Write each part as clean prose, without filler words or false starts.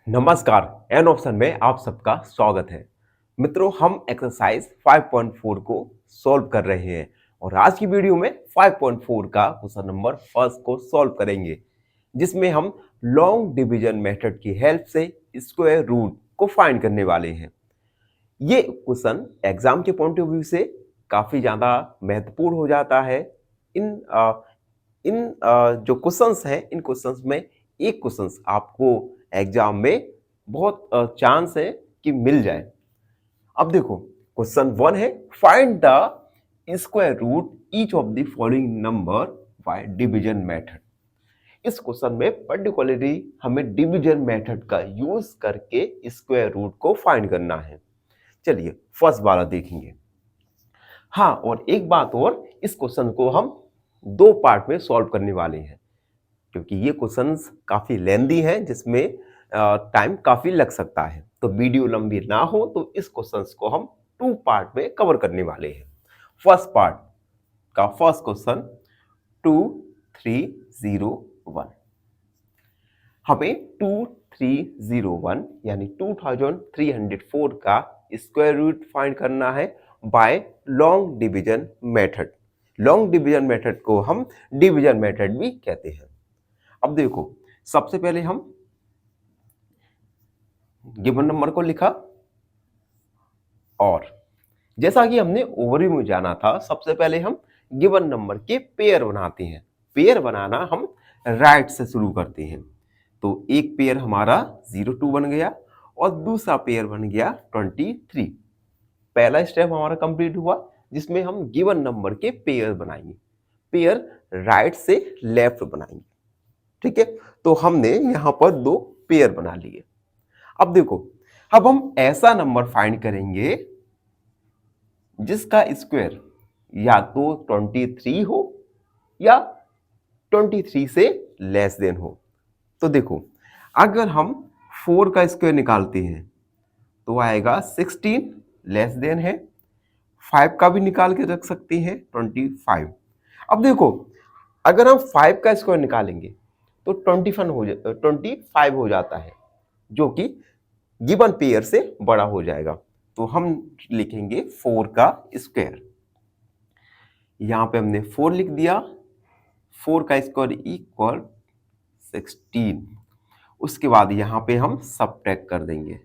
नमस्कार। An option में आप सबका स्वागत है। मित्रों, हम एक्सरसाइज 5.4 को सॉल्व कर रहे हैं और आज की वीडियो में 5.4 का क्वेश्चन नंबर फर्स्ट को सॉल्व करेंगे, जिसमें हम लॉन्ग डिवीजन मेथड की हेल्प से स्क्वायर रूट को फाइंड करने वाले हैं। ये क्वेश्चन एग्जाम के पॉइंट ऑफ व्यू से काफी ज्यादा महत्वपूर्ण हो जाता है। इन जो क्वेश्चंस हैं, इन क्वेश्चंस में एक क्वेश्चंस आपको एग्जाम में बहुत चांस है कि मिल जाए। अब देखो, क्वेश्चन 1 है, find the square root each of the following number by division method. इस क्वेश्चन में पर्टिकुलरली हमें डिवीजन मेथड का यूज करके स्क्वायर रूट को फाइंड करना है। चलिए फर्स्ट वाला देखेंगे। हाँ, और एक बात और, इस क्वेश्चन को हम दो पार्ट में सॉल्व करने वाले हैं, क्योंकि ये क्वेश्चंस काफी लेंदी हैं, जिसमें टाइम काफी लग सकता है। तो वीडियो लंबी ना हो तो इस क्वेश्चंस को हम टू पार्ट में कवर करने वाले हैं। फर्स्ट पार्ट का फर्स्ट क्वेश्चन 2301। हमें 2301 यानी 2304 का स्क्वायर रूट फाइंड करना है by long division method. Long division method को हम डिवीजन मेथड भी कहते हैं। अब देखो, सबसे पहले हम गिवन नंबर को लिखा और जैसा कि हमने ओवरव्यू में जाना था, सबसे पहले हम गिवन नंबर के पेयर बनाते हैं। पेयर बनाना हम राइट से शुरू करते हैं। तो एक पेयर हमारा 02 बन गया और दूसरा पेयर बन गया 23। पहला स्टेप हमारा कंप्लीट हुआ, जिसमें हम गिवन नंबर के पेयर बनाएंगे। पेयर राइट से लेफ्ट बनाएंगे। ठीक है, तो हमने यहां पर दो पेयर बना लिए। अब देखो, अब हम ऐसा नंबर फाइंड करेंगे जिसका स्क्वायर या तो 23 हो या 23 से लेस देन हो। तो देखो, अगर हम 4 का स्क्वायर निकालते हैं तो आएगा 16, लेस देन है। 5 का भी निकाल के रख सकते हैं 25। अब देखो, अगर हम 5 का स्क्वायर निकालेंगे तो 25 हो जाता है, जो कि गिवन पेयर से बड़ा हो जाएगा। तो हम लिखेंगे 4 का स्क्वायर। यहां पे हमने 4 लिख दिया। 4 का स्क्वायर इक्वल 16। उसके बाद यहां पे हम सबट्रैक्ट कर देंगे।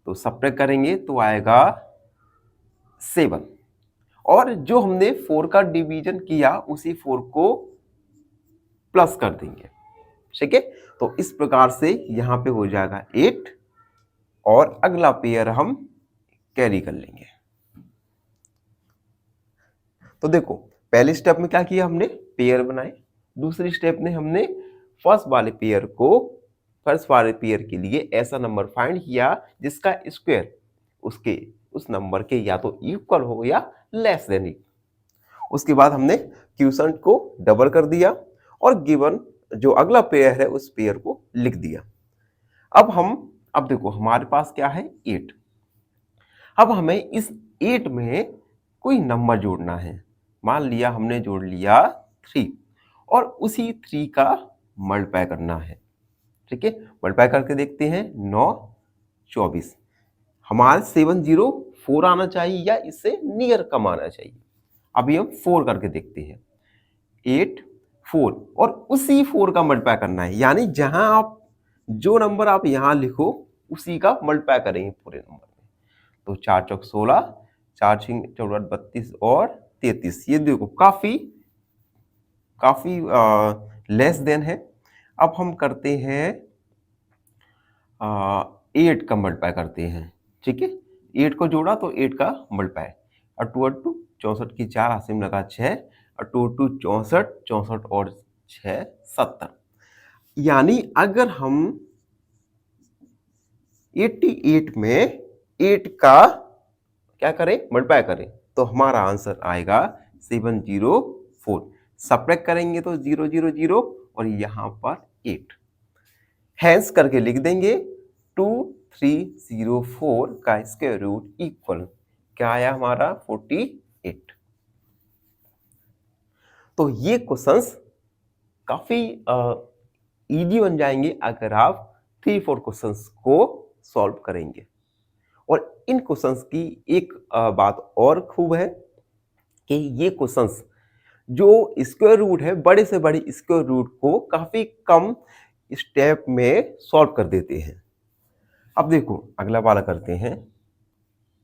तो सबट्रैक्ट करेंगे तो आएगा 7। और जो हमने 4 का डिवीजन किया उसी 4 को प्लस कर देंगे। ठीक है, तो इस प्रकार से यहां पे हो जाएगा 8 और अगला पेयर हम कैरी कर लेंगे। तो देखो, पहले स्टेप में क्या किया, हमने पेयर बनाए। दूसरी स्टेप में हमने फर्स्ट वाले पेयर के लिए ऐसा नंबर फाइंड किया जिसका स्क्वायर उसके उस नंबर के या तो इक्वल हो या लेस देन इक्वल। उसके बाद हमने क्वोशंट को डबल कर दिया और गिवन जो अगला पेयर है उस पेयर को लिख दिया। अब देखो, हमारे पास क्या है, 8। अब हमें इस 8 में कोई नंबर जोड़ना है। मान लिया हमने जोड़ लिया 3 और उसी 3 का मल्टीप्लाई करना है। ठीक है, मल्टीप्लाई करके देखते हैं। 9 24। हमारे 704 आना चाहिए या इससे नियर कम आना चाहिए। अभी हम 4 करके देखते हैं। 8 4 और उसी 4 का मल्टीप्लाई करना है, यानी जहां आप जो नंबर आप यहां लिखो उसी का मल्टीप्लाई करेंगे पूरे नंबर में। तो 4 चौक 16, 4 6 14 32 और 33। ये देखो काफी लेस देन है। अब हम करते हैं 8 का मल्टीप्लाई करते हैं। ठीक है, 8 को जोड़ा तो 8 का मल्टीप्लाई। 8 64 की 4 आसिम लगा 6, 8 64 64 और 6 70। यानी अगर हम 88 में 8 का क्या करें, मल्टीप्लाई करें, तो हमारा आंसर आएगा 704। सबट्रैक्ट करेंगे तो 0 0 0 और यहां पर 8। हैंस करके लिख देंगे 2304 का स्क्वायर रूट इक्वल क्या आया हमारा 48। तो ये क्वेश्चंस काफी इजी बन जाएंगे अगर आप 3-4 क्वेश्चंस को सॉल्व करेंगे। और इन क्वेश्चंस की एक बात और खूब है कि ये क्वेश्चंस जो स्क्वायर रूट है, बड़े से बड़े स्क्वायर रूट को काफी कम स्टेप में सॉल्व कर देते हैं। अब देखो अगला वाला करते हैं।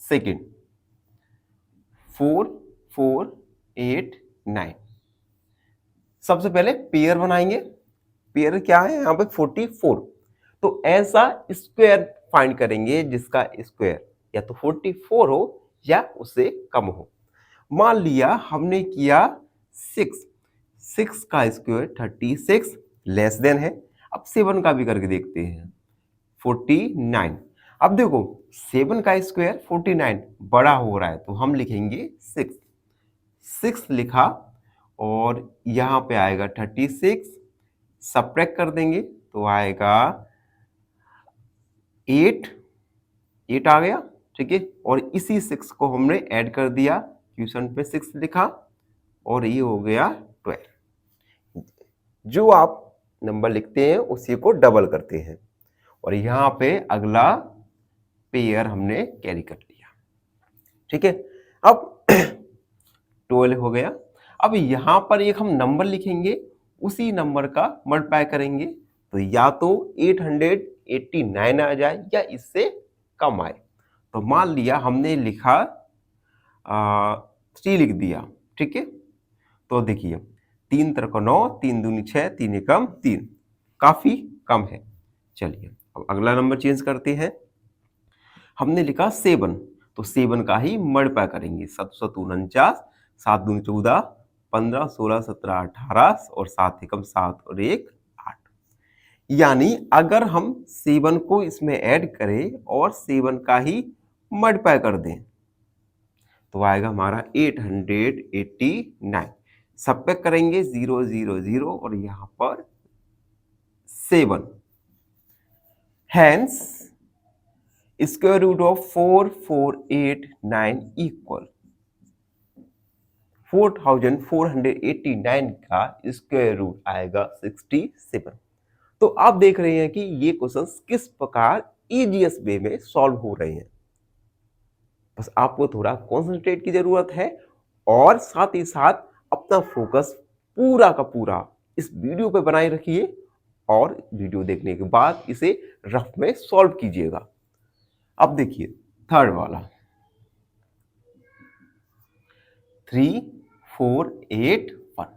सेकंड 4 4 8 9। सबसे पहले पेयर बनाएंगे। पेयर क्या है यहाँ पे 44। तो ऐसा स्क्वायर फाइंड करेंगे जिसका स्क्वायर या तो 44 हो या उससे कम हो। मान लिया हमने किया 6, 6 का स्क्वायर 36 लेस देन है। अब 7 का भी करके देखते हैं 49। अब देखो 7 का स्क्वायर 49 बड़ा हो रहा है तो हम लिखेंगे 6, 6 लिखा और यहाँ पे आएगा 36, सब्ट्रैक्ट कर देंगे तो आएगा 8, 8 आ गया, ठीक है। और इसी 6 को हमने ऐड कर दिया, क्वेश्चन पे 6 लिखा और ये हो गया 12। जो आप नंबर लिखते हैं उसी को डबल करते हैं और यहाँ पे अगला पेयर हमने कैरी कर लिया, ठीक है। अब 12 हो गया। अब यहाँ पर एक हम नंबर लिखेंगे, उसी नंबर का मल्टीप्लाई करेंगे तो या तो 889 आ जाए या इससे कम आए। तो मान लिया हमने लिखा 3 लिख दिया, ठीक है। तो देखिए 3 3 9, 3 दूनी 6, 3 एकम 3, काफी कम है। चलिए अब अगला नंबर चेंज करते हैं। हमने लिखा 7, तो 7 का ही मल्टीप्लाई करेंगे। 7 7 49, 7 दूनी 14, 15 16 17 18 और 7 एकम 7 और 1 8। यानी अगर हम 7 को इसमें ऐड करें और 7 का ही मल्टीप्लाई कर दें तो आएगा हमारा 889। सब्ट्रैक्ट करेंगे 0 0 0 और यहां पर 7। Hence square root of 4489 equal 4489 का स्क्वायर रूट आएगा 67। तो आप देख रहे हैं कि ये क्वेश्चंस किस प्रकार इजीएस्ट वे में सॉल्व हो रहे हैं। बस आपको थोड़ा कॉन्सेंट्रेट की जरूरत है और साथ ही साथ अपना फोकस पूरा का पूरा इस वीडियो पे बनाए रखिए और वीडियो देखने के बाद इसे रफ में सॉल्व कीजिएगा। अब देखिए थर्ड वाला 3 4 8 1,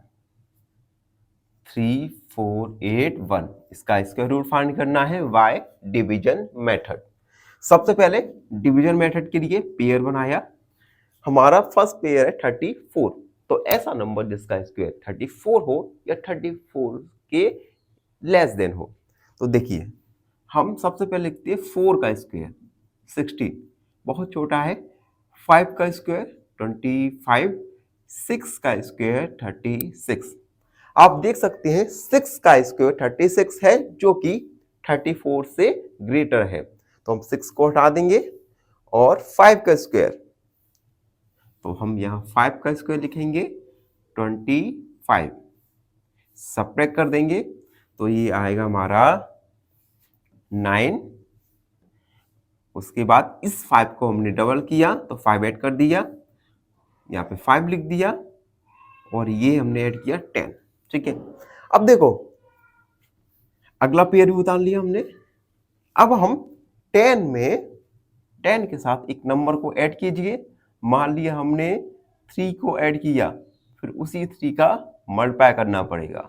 3 4 8 1। इसका स्क्वायर रूट फाइंड करना है बाय डिवीजन मेथड। सबसे पहले डिवीजन मेथड के लिए पेयर बनाया। हमारा फर्स्ट पेयर है 34। तो ऐसा नंबर जिसका स्क्वायर 34 हो या 34 के लेस देन हो। तो देखिए हम सबसे पहले लिखते हैं 4 का स्क्वायर 16, बहुत छोटा है। 5 का स्क्वायर 25, 6 का स्क्वायर 36। आप देख सकते हैं 6 का स्क्वायर 36 है जो कि 34 से ग्रेटर है। तो हम 6 को हटा देंगे और 5 का स्क्वायर, तो हम यहां 5 का स्क्वायर लिखेंगे 25, सब्ट्रैक्ट कर देंगे तो ये आएगा हमारा 9। उसके बाद इस 5 को हमने डबल किया तो 5 ऐड कर दिया, यहाँ पे 5 लिख दिया और ये हमने ऐड किया 10, ठीक है। अब देखो अगला पेयर भी उतार लिया हमने। अब हम 10 में 10 के साथ एक नंबर को ऐड कीजिए। मान लिया हमने 3 को ऐड किया, फिर उसी 3 का मल्टीप्लाई करना पड़ेगा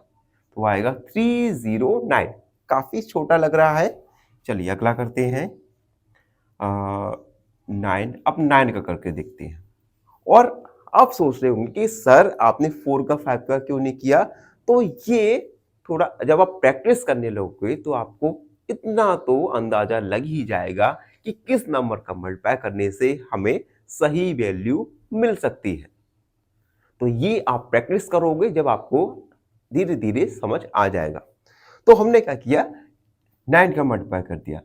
तो आएगा 309। काफी छोटा लग रहा है। चलिए अगला करते हैं 9। अब 9 का करके देखते हैं। और आप सोच रहे होंगे कि सर आपने 4 का 5 का क्यों नहीं किया। तो ये थोड़ा जब आप प्रैक्टिस करने लगोगे तो आपको इतना तो अंदाजा लग ही जाएगा कि किस नंबर का मल्टीप्लाई करने से हमें सही वैल्यू मिल सकती है। तो ये आप प्रैक्टिस करोगे जब आपको धीरे धीरे समझ आ जाएगा। तो हमने क्या किया 9 का मल्टीप्लाई कर दिया।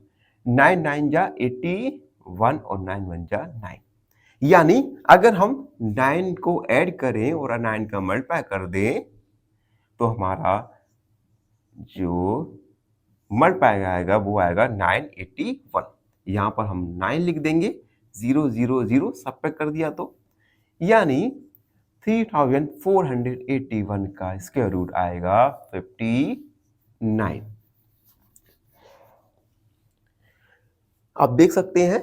9 9 जा 81 और 9 1 जा 9। यानी अगर हम 9 को ऐड करें और 9 का मल्टीप्लाई कर दें तो हमारा जो मल्टीप्लाई आएगा वो आएगा 981। यहाँ पर हम 9 लिख देंगे, 0 0 0 सब कर दिया तो, यानी 3481 का स्क्वायर रूट आएगा 59। आप देख सकते हैं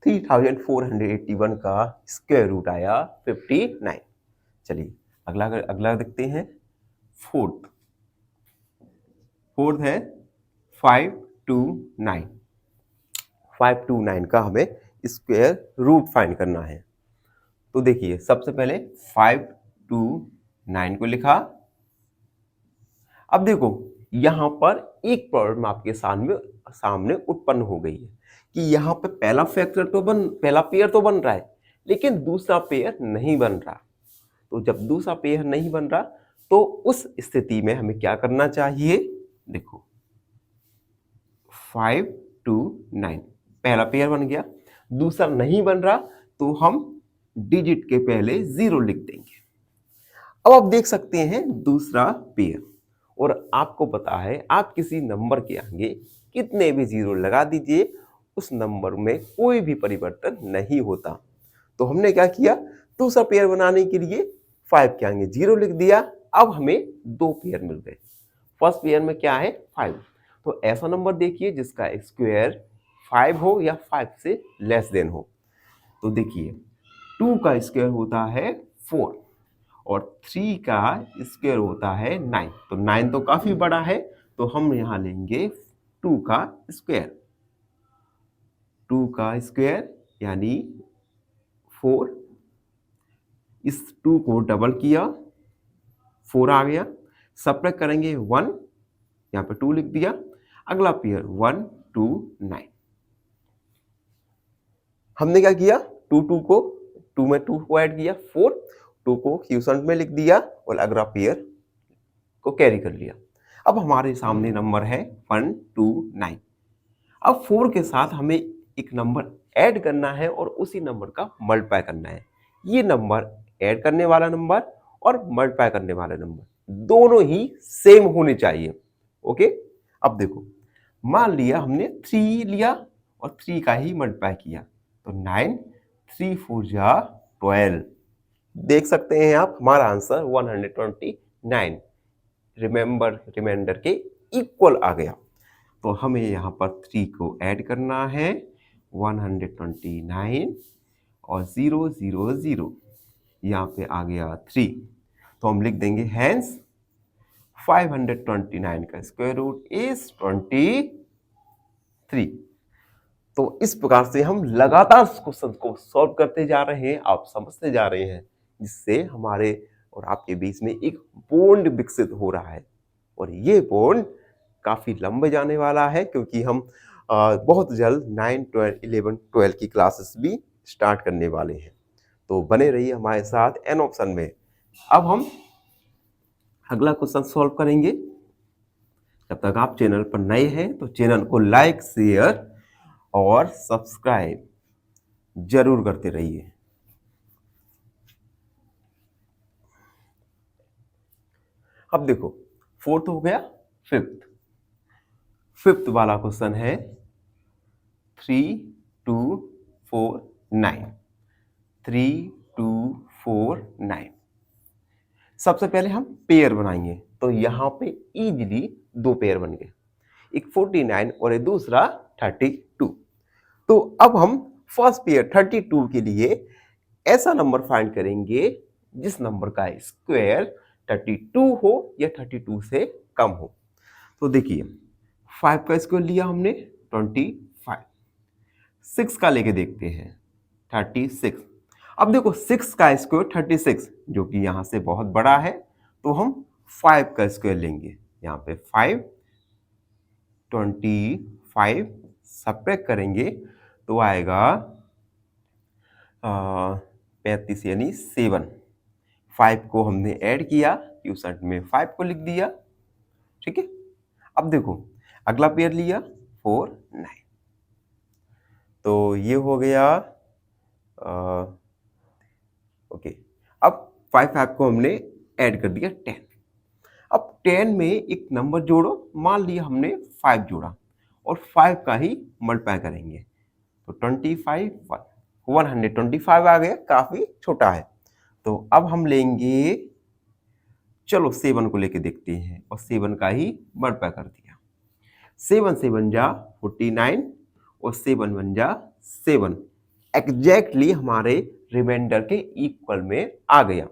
3481 का स्क्वायर रूट आया 59। चलिए अगला अगला देखते हैं। फोर्थ है 529। 529 का हमें स्क्वायर रूट फाइंड करना है। तो देखिए सबसे पहले 529 को लिखा। अब देखो यहां पर एक प्रॉब्लम आपके सामने उत्पन्न हो गई है कि यहाँ पे पहला पेयर तो बन रहा है, लेकिन दूसरा पेयर नहीं बन रहा। तो जब दूसरा पेयर नहीं बन रहा तो उस स्थिति में हमें क्या करना चाहिए। देखो 529 पहला पेयर बन गया, दूसरा नहीं बन रहा तो हम डिजिट के पहले 0 लिख देंगे। अब आप देख सकते हैं दूसरा पेयर, और आपको पता है आप किसी नंबर के आगे कितने भी 0 लगा दीजिए उस नंबर में कोई भी परिवर्तन नहीं होता। तो हमने क्या किया, दूसरा पेयर बनाने के लिए 5 के आगे 0 लिख दिया। अब हमें 2 पेयर मिल गए। फर्स्ट पेयर में क्या है 5, तो ऐसा नंबर देखिए जिसका स्क्वायर 5 हो या 5 से लेस देन हो। तो देखिए 2 का स्क्वायर होता है 4 और 3 का स्क्वायर होता है 9। तो 9 तो काफी बड़ा है, तो हम यहां लेंगे 2 का स्क्वायर। 2 का स्क्वायर यानी 4, इस 2 को डबल किया 4 आ गया, सब्ट्रैक्ट करेंगे 1, यहाँ पे 2 लिख दिया। अगला पेयर 1 2 9। हमने क्या किया 2 में 2 को ऐड किया, 2 को क्वोशंट में लिख दिया और अगला पेयर को कैरी कर लिया। अब हमारे सामने नंबर है 129। अब 4 के साथ हमें एक नंबर ऐड करना है और उसी नंबर का मल्टीप्लाई करना है। ये नंबर ऐड करने वाला नंबर और मल्टीप्लाई करने वाला नंबर दोनों ही सेम होने चाहिए। ओके, अब देखो मान लिया हमने 3 लिया और 3 का ही मल्टीप्लाई किया, तो 9 3 4 जा 12। देख सकते हैं आप हमारा आंसर 129 रिमाइंडर के इक्वल आ गया। तो हमें यहाँ पर 3 को ऐड करना है 129 और 0 0 0, यहाँ पे आ गया 3। तो हम लिख देंगे हैंस 529 का स्क्वायर रूट इज 23। तो इस प्रकार से हम लगातार क्वेश्चन को सॉल्व करते जा रहे हैं, आप समझते जा रहे हैं, जिससे हमारे और आपके बीच में एक बॉन्ड विकसित हो रहा है। और ये बॉन्ड काफी लंबे जाने वाला है, क्योंकि हम बहुत जल्द 9 12 11 12 की क्लासेस भी स्टार्ट करने वाले हैं। तो बने रहिए हमारे साथ एन ऑप्शन में। अब हम अगला क्वेश्चन सॉल्व करेंगे। जब तक आप चैनल पर नए हैं तो चैनल को लाइक शेयर और सब्सक्राइब जरूर करते रहिए। अब देखो फोर्थ हो गया, फिफ्थ वाला क्वेश्चन है 3 2 4 9। 3 2 4 9। सबसे पहले हम पेयर बनाएंगे, तो यहां पे इजीली 2 पेयर बन गए, एक 49 और एक दूसरा 32। तो अब हम फर्स्ट पेयर 32 के लिए ऐसा नंबर फाइंड करेंगे जिस नंबर का स्क्वायर 32 हो या 32 से कम हो। तो देखिए 5 का स्क्वायर लिया हमने 25, 6 का लेके देखते हैं 36। अब देखो 6 का स्क्वायर 36 जो कि यहां से बहुत बड़ा है, तो हम 5 का स्क्वायर लेंगे। यहाँ पे 5 25 सब्ट्रैक्ट करेंगे तो आएगा 35 यानी 7। 5 को हमने ऐड किया, क्वोशंट में 5 को लिख दिया। ठीक है, अब देखो अगला पेयर लिया 4 9। तो ये हो गया ओके। अब 5 को हमने ऐड कर दिया 10। अब 10 में एक नंबर जोड़ो, मान लिया हमने 5 जोड़ा और 5 का ही मल्टीप्लाई करेंगे तो 25 125 आ गया, काफी छोटा है। तो अब हम लेंगे, चलो 7 को लेके देखते हैं और 7 का ही मल्टीप्लाई कर दिया। 7 से 1 जा 49 और 7 1 जा 7, एग्जैक्टली हमारे रिमाइंडर के इक्वल में आ गया।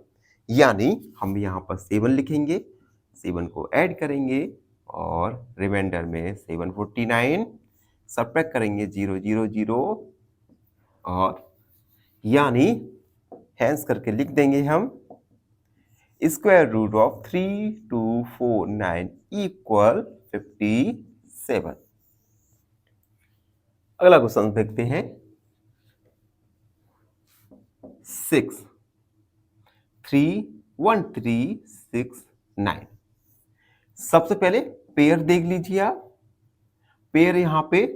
यानी हम यहाँ पर 7 लिखेंगे, 7 को ऐड करेंगे और रिमाइंडर में 7 49 सब्ट्रैक्ट करेंगे 0 0 0 और यानी हैंस करके लिख देंगे हम स्क्वायर रूट ऑफ 3249 इक्वल 57। अगला क्वेश्चन देखते हैं 6 3 1 3 6 9। सबसे पहले पेयर देख लीजिए आप, पेयर यहां पे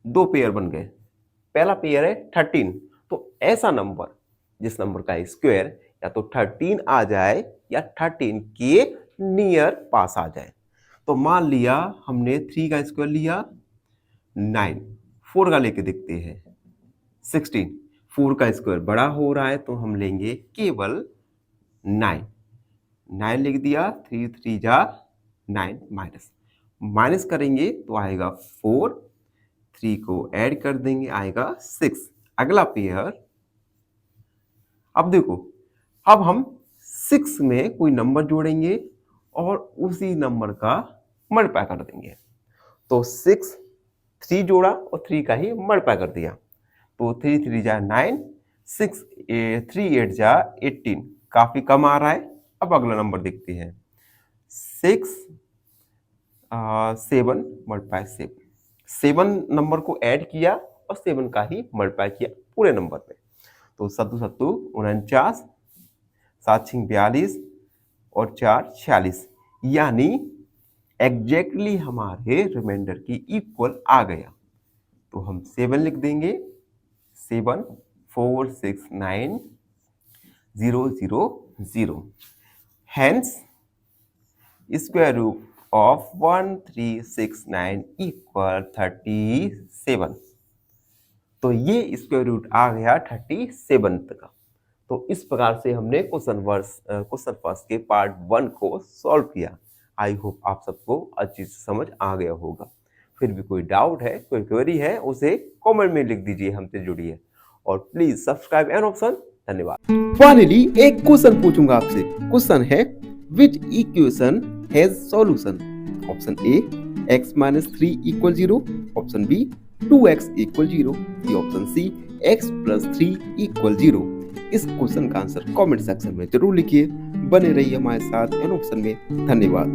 2 पेयर बन गए। पहला पेयर है 13, तो ऐसा नंबर जिस नंबर का स्क्वायर या तो 13 आ जाए या 13 के नियर पास आ जाए। तो मान लिया हमने 3 का स्क्वायर लिया 9, 4 का लेके देखते हैं 16, 4 का स्क्वायर बड़ा हो रहा है तो हम लेंगे केवल 9 लिख दिया, 3 3 जा 9 माइनस करेंगे तो आएगा 4, 3 को ऐड कर देंगे आएगा 6। अगला पेयर, अब देखो, अब हम 6 में कोई नंबर जोड़ेंगे और उसी नंबर का मल्टीप्लाई कर देंगे। तो 6 3 जोड़ा और 3 का ही मल्टीप्लाई कर दिया तो 3 3 जा 9, 6 3 8 जा 18, काफी कम आ रहा है। अब अगला नंबर देखते हैं 6 7 मल्टीप्लाई 7 नंबर को ऐड किया और 7 का ही मल्टीप्लाई किया पूरे नंबर पे। तो 7 7 49, 7 6 42 और 4 46, यानी एग्जैक्टली हमारे रिमाइंडर की इक्वल आ गया। तो हम 7 लिख देंगे, 7 4 6 9 0 0 0। Hence, square root of 1369 equal 37। तो ये स्क्वायर रूट आ गया 37 का। तो इस प्रकार से हमने क्वेश्चन फर्स्ट के पार्ट 1 को सॉल्व किया। आई होप आप सबको अच्छी से समझ आ गया होगा। फिर भी कोई डाउट है, कोई क्वेरी है, उसे कमेंट में लिख दीजिए, हमसे जुड़िए और प्लीज सब्सक्राइब एन ऑप्शन। धन्यवाद। फाइनली एक क्वेश्चन पूछूंगा आपसे। क्वेश्चन है which equation has solution? Option A x-3 equal 0, option B 2x equal 0, option C x+3 equal 0। इस क्वेश्चन का आंसर कमेंट सेक्शन में जरूर लिखिए। बने रहिए हमारे साथ एन ऑप्शन में। धन्यवाद।